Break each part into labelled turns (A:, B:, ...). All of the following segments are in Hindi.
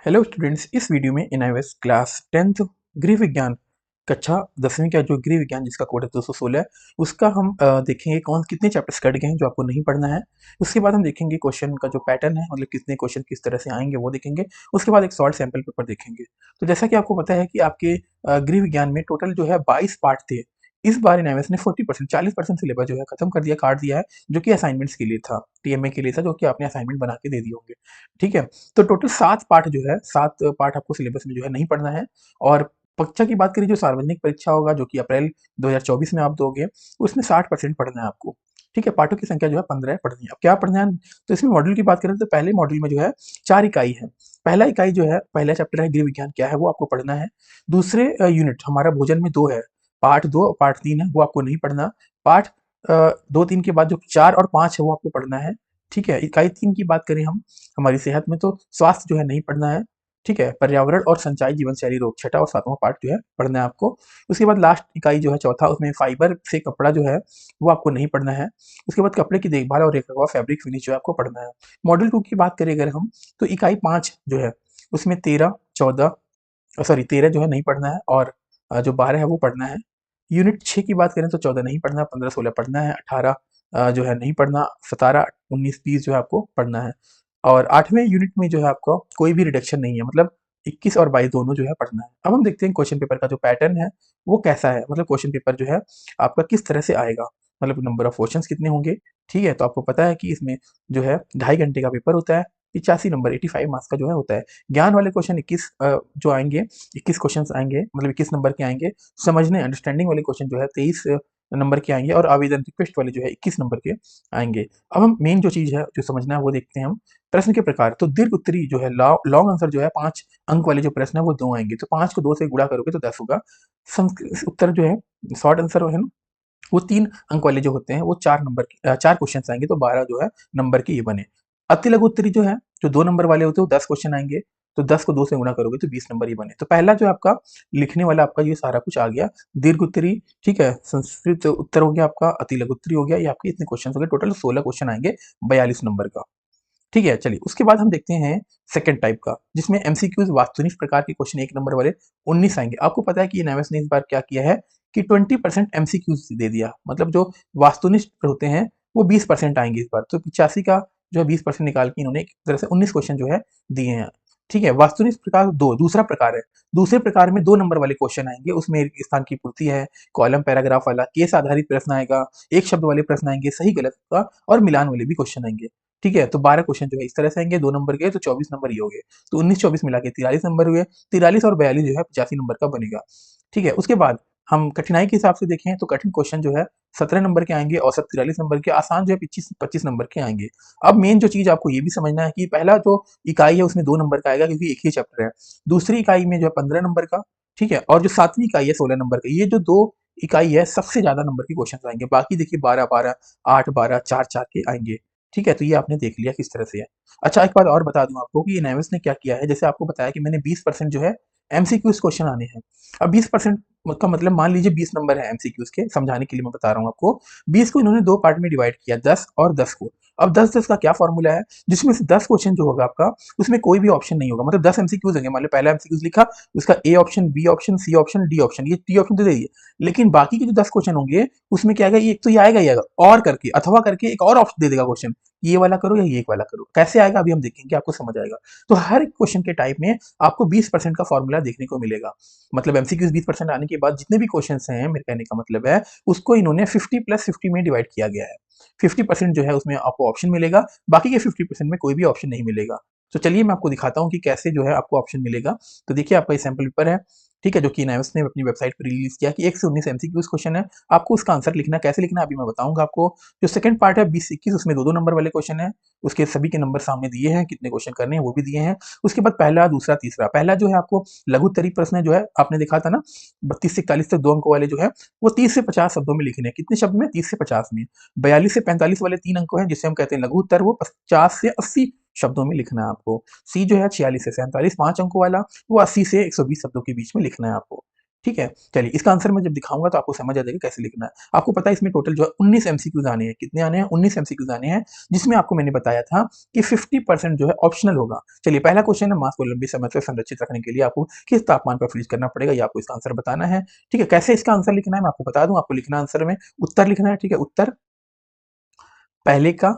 A: हेलो स्टूडेंट्स, इस वीडियो में एनआईएस क्लास 10th गृह विज्ञान कक्षा 10वीं का जो गृह विज्ञान जिसका कोड है 216 उसका हम देखेंगे कौन कितने चैप्टर्स कट गए हैं जो आपको नहीं पढ़ना है। उसके बाद हम देखेंगे क्वेश्चन का जो पैटर्न है, मतलब कितने क्वेश्चन किस तरह से आएंगे वो देखेंगे। उसके बाद एक शॉर्ट सैंपल पेपर देखेंगे। तो जैसा कि आपको पता है कि आपके गृह विज्ञान में टोटल जो है 22 पार्ट थे। इस बार एनआईएस ने 40% सिलेबस जो है खत्म कर दिया, काट दिया है, जो कि असाइनमेंट्स के लिए था, टीएमए के लिए था, जो कि आपने असाइनमेंट बना के दे दिए होंगे। ठीक है। तो टोटल 7 पार्ट जो है, 7 पार्ट आपको सिलेबस में जो है नहीं पढ़ना है। और कक्षा की बात करें, जो सार्वजनिक परीक्षा होगा जो कि अप्रैल 2024 में आप दोगे, उसमें 60% पढ़ना है आपको। ठीक है। पार्टों की संख्या जो है 15 पढ़नी है। अब क्या पढ़ना है? तो इसमें मॉड्यूल की बात करें तो पहले मॉड्यूल में जो है 4 इकाई है। पहला इकाई जो है, पहला चैप्टर है गृह विज्ञान क्या है, वो आपको पढ़ना है। दूसरे यूनिट हमारा भोजन में 2 है, पार्ट 2 पार्ट 3 है, वो आपको नहीं पढ़ना। पार्ट 2-3 के बाद जो 4 और 5 है वो आपको पढ़ना है। ठीक है। इकाई 3 की बात करें हम, हमारी सेहत में, तो स्वास्थ्य जो है नहीं पढ़ना है। ठीक है। पर्यावरण और सिंचाई जीवन शैली रोग, छठा और सातवां पार्ट जो है पढ़ना है आपको। उसके बाद लास्ट इकाई जो है चौथा, उसमें फाइबर से कपड़ा जो है वो आपको नहीं पढ़ना है। उसके बाद कपड़े की देखभाल और रखरखाव, फैब्रिक फिनिश जो है आपको पढ़ना है। मॉड्यूल 2 की बात करें अगर हम, तो इकाई 5 जो है उसमें 13 जो है नहीं पढ़ना है, और जो 12 है वो पढ़ना है। यूनिट 6 की बात करें तो 14 नहीं पढ़ना, 15-16 पढ़ना है, 18 जो है नहीं पढ़ना, 17-19-20 जो है आपको पढ़ना है। और 8वें यूनिट में जो है आपको कोई भी रिडक्शन नहीं है, मतलब 21 और 22 दोनों जो है पढ़ना है। अब हम देखते हैं क्वेश्चन पेपर का जो पैटर्न है वो कैसा है, मतलब क्वेश्चन पेपर जो है आपका किस तरह से आएगा, मतलब नंबर ऑफ क्वेश्चंस कितने होंगे। ठीक है। तो आपको पता है कि इसमें जो है 2.5 घंटे का पेपर होता है, 85 नंबर 85 मार्क्स का जो है होता है। ज्ञान वाले क्वेश्चन 21 जो आएंगे, 21 क्वेश्चन आएंगे, मतलब 21 नंबर के आएंगे। समझने अंडरस्टैंडिंग वाले क्वेश्चन जो है 23 नंबर के आएंगे, और आवेदन रिक्वेस्ट वाले जो है 21 नंबर के आएंगे। अब हम मेन जो चीज़ है जो समझना है वो देखते हैं हम। प्रश्न के प्रकार, तो दीर्घ उत्तरी जो है लॉन्ग आंसर जो है 5 अंक वाले जो प्रश्न है वो 2 आएंगे, तो 5 को 2 से गुणा करोगे तो 10 होगा। उत्तर जो है शॉर्ट आंसर है ना, वो 3 अंक वाले जो होते हैं वो 4 नंबर के 4 क्वेश्चन आएंगे, तो 12 जो है नंबर के ये बने। अति लघु उत्तरी जो है, जो 2 नंबर वाले होते हैं वो 10 क्वेश्चन आएंगे, तो 10 को 2 से गुणा करोगे तो 20 नंबर ये बने। तो पहला जो आपका लिखने वाला आपका ये सारा कुछ आ गया, दीर्घ उत्तरी। ठीक है। संस्कृत उत्तर हो गया आपका, अति लघु उत्तरी हो गया, ये आपके इतने क्वेश्चन हो गए। टोटल 16 क्वेश्चन आएंगे 42 नंबर का। ठीक है। चलिए उसके बाद हम देखते हैं सेकंड टाइप का, जिसमें एमसीक्यूज वास्तुनिष्ठ प्रकार के क्वेश्चन 1 नंबर वाले 19 आएंगे। आपको पता है कि एनआईएस ने इस बार क्या किया है कि 20% एमसीक्यूज दे दिया, मतलब जो वास्तुनिष्ठ होते हैं वो 20% आएंगे इस बार। तो 85 का जो है 20% निकाल के इन्होंने एक तरह से 19 क्वेश्चन जो है दिए हैं। ठीक है। वास्तुनिष्ठ प्रकार दो दूसरा प्रकार है। दूसरे प्रकार में 2 नंबर वाले क्वेश्चन आएंगे, उसमें एक स्थान की पूर्ति है, कॉलम पैराग्राफ वाला, केस आधारित प्रश्न आएगा, एक शब्द वाले प्रश्न आएंगे, सही गलत का और मिलान वाले भी क्वेश्चन आएंगे। ठीक है। तो 12 क्वेश्चन जो है इस तरह से आएंगे, 2 नंबर के, तो 24 नंबर ये हो गए। तो 19-24 मिला के 43 नंबर हुए। 43 और 42 जो है 85 नंबर का बनेगा। ठीक है। उसके बाद हम कठिनाई के हिसाब से देखें तो कठिन क्वेश्चन जो है 17 नंबर के आएंगे, औसत 43 नंबर के, आसान जो है 25 नंबर के आएंगे। अब मेन जो चीज आपको ये भी समझना है कि पहला जो इकाई है उसमें 2 नंबर का आएगा, क्योंकि एक ही चैप्टर है। दूसरी इकाई में जो है 15 नंबर का। ठीक है। और जो 7वीं इकाई है 16 नंबर का, ये जो 2 इकाई है सबसे ज्यादा नंबर के क्वेश्चन आएंगे। बाकी देखिए 12-12, 8-12, 4-4 के आएंगे। ठीक है। तो ये आपने देख लिया किस तरह से है। अच्छा, एक बात और बता दूं आपको कि एनआईएस ने क्या किया है, जैसे आपको बताया कि मैंने 20% जो है एमसीक्यूज क्वेश्चन आने हैं। अब 20% का मतलब मान लीजिए 20 नंबर है एमसीक्यूज के, समझाने के लिए मैं बता रहा हूँ आपको। 20 को इन्होंने 2 पार्ट में डिवाइड किया, 10 और 10 को। अब 10-10 का क्या फॉर्मूला है, जिसमें से 10 क्वेश्चन जो होगा आपका, उसमें कोई भी ऑप्शन नहीं होगा, मतलब 10 एमसीक्यूज होंगे। मान लो पहला एमसीक्यूज लिखा, उसका A option, B option, C option, D option, ये टी ऑप्शन तो दे दिए। लेकिन बाकी के जो 10 क्वेश्चन होंगे उसमें क्या आएगा, एक तो ये आएगा ही आएगा, और करके अथवा करके एक और ऑप्शन दे देगा क्वेश्चन, ये वाला करो या ये वाला करो। कैसे आएगा अभी हम देखेंगे, आपको समझ आएगा। तो हर एक क्वेश्चन के टाइप में आपको 20% का फॉर्मूला देखने को मिलेगा। मतलब एमसीक्यूज 20% आने के बाद जितने भी क्वेश्चन हैं, मेरे कहने का मतलब है, उसको इन्होंने 50+50 में डिवाइड किया गया है। 50% जो है उसमें आपको ऑप्शन मिलेगा, बाकी के 50% में कोई भी ऑप्शन नहीं मिलेगा। तो चलिए मैं आपको दिखाता हूँ कि कैसे जो है आपको ऑप्शन मिलेगा। तो देखिए आपका ये सैम्पल पेपर है। ठीक है। जो कि एनआईएस ने अपनी वेबसाइट पर रिलीज किया कि 1 से 19 एमसीक्यूज क्वेश्चन है, आपको उसका आंसर लिखना, कैसे लिखना अभी मैं बताऊंगा आपको। जो सेकंड पार्ट है 20-21, उसमें 2-2 नंबर वाले क्वेश्चन है, उसके सभी के नंबर सामने दिए हैं, कितने क्वेश्चन करने हैं वो भी दिए हैं। उसके बाद पहला, दूसरा, तीसरा। पहला जो है आपको लघु उत्तरी प्रश्न जो है, आपने देखा था ना, 32 से 41 तक 2 अंकों वाले जो है, वो 30 से 50 शब्दों में लिखने हैं। कितने शब्द में? 30 से 50 में। 42 से 45 वाले 3 अंक हैं, जिसे हम कहते हैं लघु उत्तर, वो 50 से 80 शब्दों में लिखना है आपको। सी जो है 46 से 47 5 अंकों वाला, वो 80 से 120 शब्दों के बीच में लिखना है आपको। ठीक है? चलिए इसका आंसर मैं जब दिखाऊँगा तो आपको समझ आ जाएगा कैसे लिखना है। आपको पता है इसमें टोटल जो है 19 एमसीक्यूज़ आने हैं। कितने आने हैं? 19 एमसीक्यूज़ आने हैं, जिसमें आपको मैंने बताया था कि 50% जो है ऑप्शनल होगा। चलिए पहला क्वेश्चन है, मास को लंबे समय तक संरक्षित रखने के लिए आपको किस तापमान पर फ्रीज़ करना पड़ेगा, ये आपको इसका आंसर बताना है। ठीक है? कैसे इसका आंसर लिखना है मैं आपको बता दूँ, आपको लिखना है आंसर में उत्तर लिखना है, ठीक है? उत्तर पहले का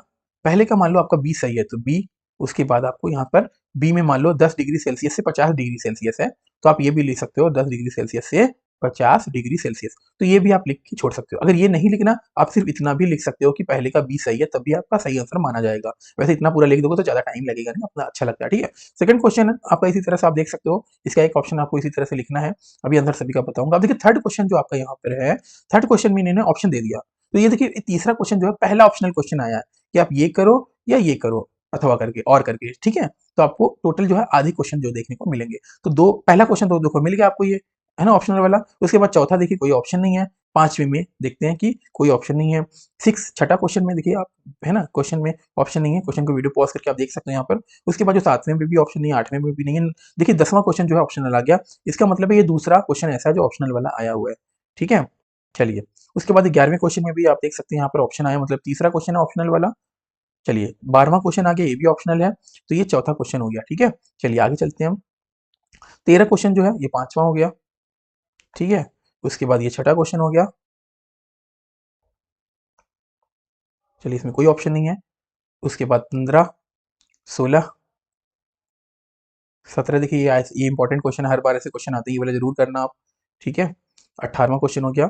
A: पहले का मान लो आपका बी सही है तो बी, उसके बाद आपको यहाँ पर बी में मान लो 10 डिग्री सेल्सियस से 50 डिग्री सेल्सियस है, तो आप ये भी लिख सकते हो 10 डिग्री सेल्सियस से 50 डिग्री सेल्सियस, तो ये भी आप लिख के छोड़ सकते हो। अगर ये नहीं लिखना, आप सिर्फ इतना भी लिख सकते हो कि पहले का बी सही है, तब भी आपका सही आंसर माना जाएगा। वैसे इतना पूरा लिख दोगे तो ज़्यादा टाइम लगेगा नहीं, अपना अच्छा लगता है, ठीक है? सेकंड क्वेश्चन आपका इसी तरह से आप देख सकते हो, इसका एक ऑप्शन आपको इसी तरह से लिखना है, अभी आंसर सभी का बताऊँगा। अब देखिए थर्ड क्वेश्चन जो आपका यहाँ पर है, थर्ड क्वेश्चन में इन्होंने ऑप्शन दे दिया, तो ये देखिए तीसरा क्वेश्चन जो है पहला ऑप्शनल क्वेश्चन आया है कि आप ये करो या ये करो, अथवा करके और करके, ठीक है? तो आपको टोटल जो है आधे क्वेश्चन जो देखने को मिलेंगे। तो दो पहला क्वेश्चन तो देखो मिल गया आपको ये, है ना ऑप्शनल वाला। उसके बाद चौथा देखिए कोई ऑप्शन नहीं है, पांचवें में देखते हैं कि कोई ऑप्शन नहीं है। सिक्स छठा क्वेश्चन में देखिए आप, है ना, क्वेश्चन में ऑप्शन नहीं है, क्वेश्चन को वीडियो पॉज करके आप देख सकते हैं यहाँ पर। उसके बाद जो सातवें में भी ऑप्शन नहीं है, आठवें में भी नहीं है। देखिए 10वां क्वेश्चन जो है ऑप्शनल आ गया, इसका मतलब है ये दूसरा क्वेश्चन ऐसा है जो ऑप्शनल वाला आया हुआ है, ठीक है? चलिए उसके बाद 11वें क्वेश्चन में भी आप देख सकते हैं यहाँ पर ऑप्शन आया, मतलब तीसरा क्वेश्चन है ऑप्शनल वाला। चलिए 12वां क्वेश्चन आ गया, ये भी ऑप्शनल है, तो ये चौथा क्वेश्चन हो गया, ठीक है? चलिए आगे चलते हैं हम। 13 क्वेश्चन जो है ये 5वां हो गया, ठीक है? उसके बाद ये छठा क्वेश्चन हो गया। चलिए इसमें कोई ऑप्शन नहीं है। उसके बाद 15, 16, 17 देखिए ये इंपॉर्टेंट क्वेश्चन है, हर बार ऐसे क्वेश्चन आते हैं, ये वाला जरूर करना आप, ठीक है? 18वां क्वेश्चन हो गया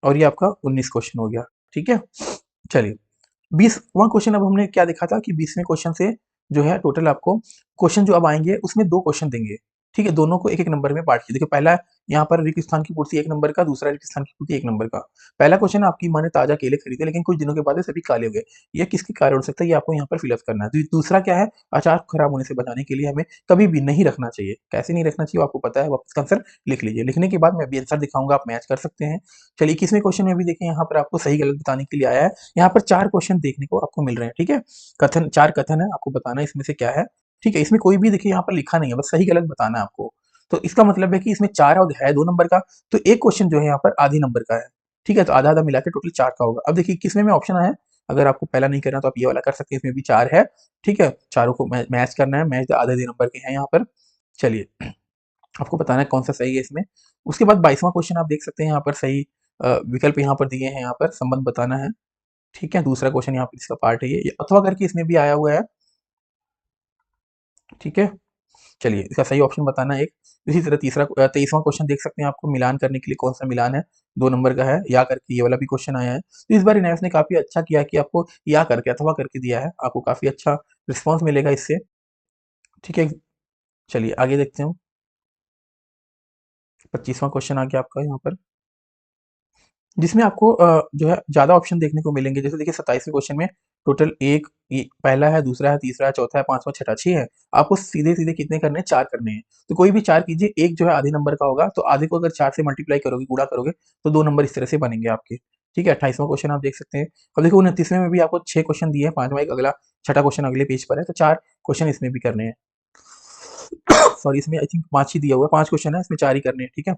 A: और ये आपका 19 क्वेश्चन हो गया, ठीक है? चलिए 20वां क्वेश्चन अब हमने क्या देखा था कि 20वें क्वेश्चन से जो है टोटल आपको क्वेश्चन जो अब आएंगे उसमें दो क्वेश्चन देंगे, ठीक है? दोनों को एक एक नंबर में बांट के देखिए, पहला यहाँ पर रिक्त स्थान की पूर्ति 1 नंबर का, दूसरा रिक्त स्थान की पूर्ति 1 नंबर का। पहला क्वेश्चन आपकी माँ ने ताजा केले खरीदे लेकिन कुछ दिनों के बाद ये सभी काले हो गए, यह किसके कारण हो सकता है, ये आपको यहाँ पर फिलअप करना है। दूसरा क्या है, अचार खराब होने से बचाने के लिए हमें कभी भी नहीं रखना चाहिए। कैसे नहीं रखना चाहिए वो आपको पता है, आप इसका आंसर लिख लीजिए। लिखने के बाद मैं अभी आंसर दिखाऊंगा, आप मैच कर सकते हैं। चलिए 21वें क्वेश्चन में भी देखिए यहाँ पर आपको सही गलत बताने के लिए आया है। यहाँ पर 4 क्वेश्चन देखने को आपको मिल रहे हैं, ठीक है? कथन 4 कथन है, आपको बताना है इसमें से क्या है, ठीक है? इसमें कोई भी देखिए यहाँ पर लिखा नहीं है, बस सही गलत बताना है आपको। तो इसका मतलब है कि इसमें 4 और है 2 नंबर का, तो एक क्वेश्चन जो है यहाँ पर आधे नंबर का है, ठीक है? तो आधा-आधा मिला के टोटल 4 का होगा। अब देखिए 21वें में ऑप्शन है, अगर आपको पहला नहीं करना तो आप ये वाला कर सकते हैं, इसमें भी 4 है, ठीक है? चारों को मैच करना है, मैच आधे-आधे नंबर के हैं यहाँ पर। चलिए आपको बताना है कौन सा सही है इसमें। उसके बाद 22वां क्वेश्चन आप देख सकते हैं यहाँ पर सही विकल्प यहाँ पर दिए हैं, यहाँ पर संबंध बताना है, ठीक है? दूसरा क्वेश्चन यहाँ पे इसका पार्ट है ये अथवा करके इसमें भी आया हुआ है, ठीक है? चलिए इसका सही ऑप्शन बताना है एक। इसी तरह 23वां क्वेश्चन देख सकते हैं, आपको मिलान करने के लिए कौन सा मिलान है, 2 नंबर का है, या करके ये वाला भी क्वेश्चन आया है। तो इस बार इनैस ने काफ़ी अच्छा किया कि आपको या करके अथवा करके दिया है, आपको काफ़ी अच्छा रिस्पॉन्स मिलेगा इससे, ठीक है? चलिए आगे देखते हैं। 25वां क्वेश्चन आ गया आपका यहाँ पर, जिसमें आपको जो है ज़्यादा ऑप्शन देखने को मिलेंगे। जैसे देखिए 27वें क्वेश्चन में टोटल एक पहला है, दूसरा है, तीसरा है, चौथा है, पांचवा, छठा, 6 है। आपको सीधे-सीधे कितने करने हैं? 4 करने हैं। तो कोई भी 4 कीजिए, एक जो है आधे नंबर का होगा, तो आधे को अगर 4 से मल्टीप्लाई करोगे, गुणा करोगे, तो 2 नंबर इस तरह से बनेंगे आपके, ठीक है? 28वां क्वेश्चन आप देख सकते हैं। अब देखो 29वें में भी आपको 6 क्वेश्चन दिए हैं, 5वां एक अगला, छठा क्वेश्चन अगले पेज पर है, तो 4 क्वेश्चन इसमें भी करने हैं। सॉरी इसमें आई थिंक 5 ही दिया हुआ है, 5 क्वेश्चन है, इसमें 4 ही करने हैं, ठीक है?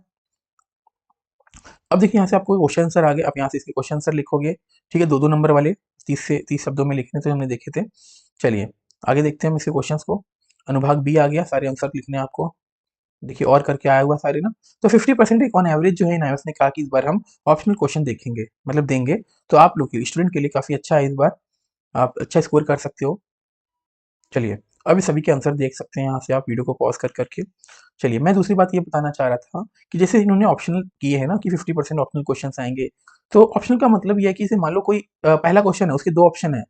A: अब देखिए यहाँ से आपको क्वेश्चन आंसर आ गए, आप यहाँ से इसके क्वेश्चन आंसर लिखोगे, ठीक है? 2-2 नंबर वाले 30 शब्दों में लिखने थे, हमने देखे थे। चलिए आगे देखते हैं हम इसके क्वेश्चंस को। अनुभाग बी आ गया, सारे आंसर लिखने हैं आपको। देखिए और करके आया हुआ सारे ना, तो 50% एक ऑन एवरेज जो है ना, उसने कहा कि इस बार हम ऑप्शनल क्वेश्चन देखेंगे, मतलब देंगे, तो आप लोग के स्टूडेंट के लिए काफ़ी अच्छा है इस बार, आप अच्छा स्कोर कर सकते हो। चलिए, अभी सभी के आंसर देख सकते हैं यहाँ से आप वीडियो को पॉज़ कर के। चलिए, मैं दूसरी बात ये बताना चाह रहा था कि जैसे इन्होंने ऑप्शनल किए हैं ना कि 50% ऑप्शनल क्वेश्चन्स आएँगे, तो ऑप्शनल का मतलब ये है कि जैसे मान लो कोई पहला क्वेश्चन है, उसके 2 ऑप्शन हैं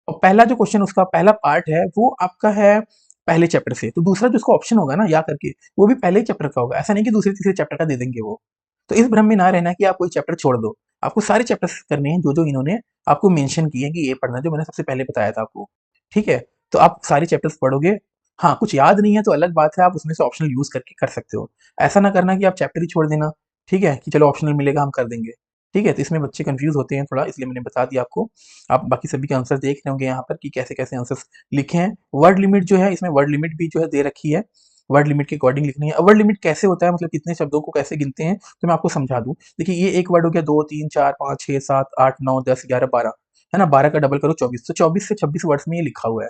A: और पहला जो क्वेश्चन उसका पहला पार्ट है, वो आपका है पहले चैप्टर से, तो दूसरा जो उसका ऑप्शन होगा ना या करके, वो भी पहले ही चैप्टर का होगा। ऐसा नहीं कि दूसरे-तीसरे चैप्टर का दे देंगे वो। तो इस भ्रम में ना रहना कि आप कोई चैप्टर छोड़ दो। आपको सारे चैप्टर्स करने हैं जो-जो इन्होंने आपको मेंशन किए हैं कि ये पढ़ना है, जो मैंने सबसे पहले बताया था आपको। ठीक है? तो आप सारे चैप्टर्स पढ़ोगे। हाँ, कुछ याद नहीं है तो अलग बात है, आप उसमें से ऑप्शनल यूज़ करके कर सकते हो। ऐसा ना करना कि आप चैप्टर ही छोड़ देना, ठीक है? कि चलो ऑप्शनल मिलेगा हम कर देंगे। ठीक है? तो इसमें बच्चे कन्फ्यूज़ होते हैं थोड़ा, इसलिए मैंने बता दिया आपको। आप बाकी सभी के आंसर देख रहे होंगे यहाँ पर कि कैसे-कैसे आंसर्स लिखे हैं। वर्ड लिमिट जो है, इसमें वर्ड लिमिट भी जो है दे रखी है। वर्ड लिमिट के अकॉर्डिंग लिखनी है। अब वर्ड लिमिट कैसे होता है, मतलब कितने शब्दों को कैसे गिनते हैं, तो मैं आपको समझा दूँ। देखिए ये एक वर्ड हो गया, 2, 3, 4, 5, 6, 7, 8, 9, 10, 11, 12, है ना? 12 का डबल करो 24, तो 24 से 26 वर्ड्स में ये लिखा हुआ है।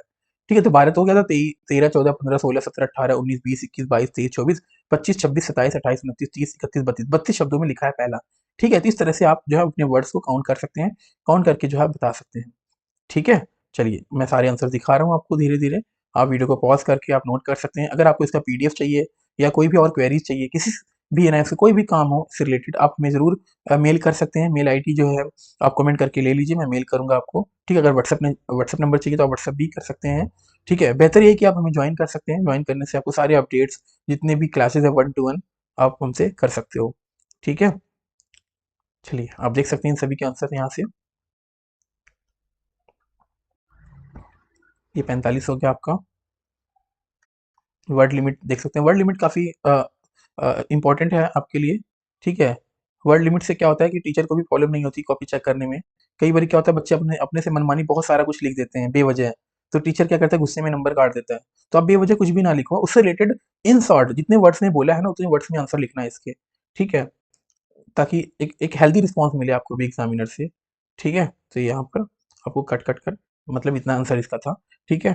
A: ठीक है, तो 12 तो हो गया था, 13, 14, 15, 16, 17, 18, 19, 20, 21, 22, 23, 24, 25, 26, 27, 28, 29, 30, 31, 32, 32 शब्दों में लिखा है पहला। ठीक है, तो इस तरह से आप जो है अपने वर्ड्स को काउंट कर सकते हैं, काउंट करके जो है बता सकते हैं। ठीक है? चलिए, मैं सारे आंसर दिखा रहा हूँ आपको धीरे-धीरे। आप वीडियो को पॉज़ करके आप नोट कर सकते हैं। अगर आपको इसका पीडीएफ चाहिए या कोई भी और क्वेरीज़ चाहिए, किसी भी है ना ऐसे कोई भी काम हो इससे रिलेटेड, आप हमें ज़रूर मेल कर सकते हैं। मेल आईडी जो है आप कमेंट करके ले लीजिए, मैं मेल करूँगा आपको। ठीक है? अगर व्हाट्सएप नंबर चाहिए तो आप व्हाट्सएप भी कर सकते हैं। ठीक है? बेहतर ये है कि आप हमें जॉइन कर सकते हैं। जॉइन करने से आपको सारे अपडेट्स, जितने भी क्लासेज़ हैं 1 टू 1, आप हमसे कर सकते हो। ठीक है? चलिए, आप देख सकते हैं इन सभी के आंसर यहाँ से। ये 45 हो गया आपका। वर्ड लिमिट देख सकते हैं, वर्ड लिमिट काफ़ी इम्पोर्टेंट है आपके लिए। ठीक है, वर्ड लिमिट से क्या होता है कि टीचर को भी प्रॉब्लम नहीं होती कॉपी चेक करने में। कई बार क्या होता है, बच्चे अपने अपने से मनमानी बहुत सारा कुछ लिख देते हैं बेवजह, तो टीचर क्या करता है, गुस्से में नंबर काट देता है। तो आप बेवजह कुछ भी ना लिखो, उससे रिलेटेड इन शॉर्ट जितने वर्ड्स में बोला है ना उतने वर्ड्स में आंसर लिखना है इसके। ठीक है, ताकि एक हेल्दी रिस्पॉन्स मिले आपको भी एग्जामिनर से। ठीक है, तो यहाँ पर आपको कट कट कर मतलब इतना आंसर इसका था। ठीक है।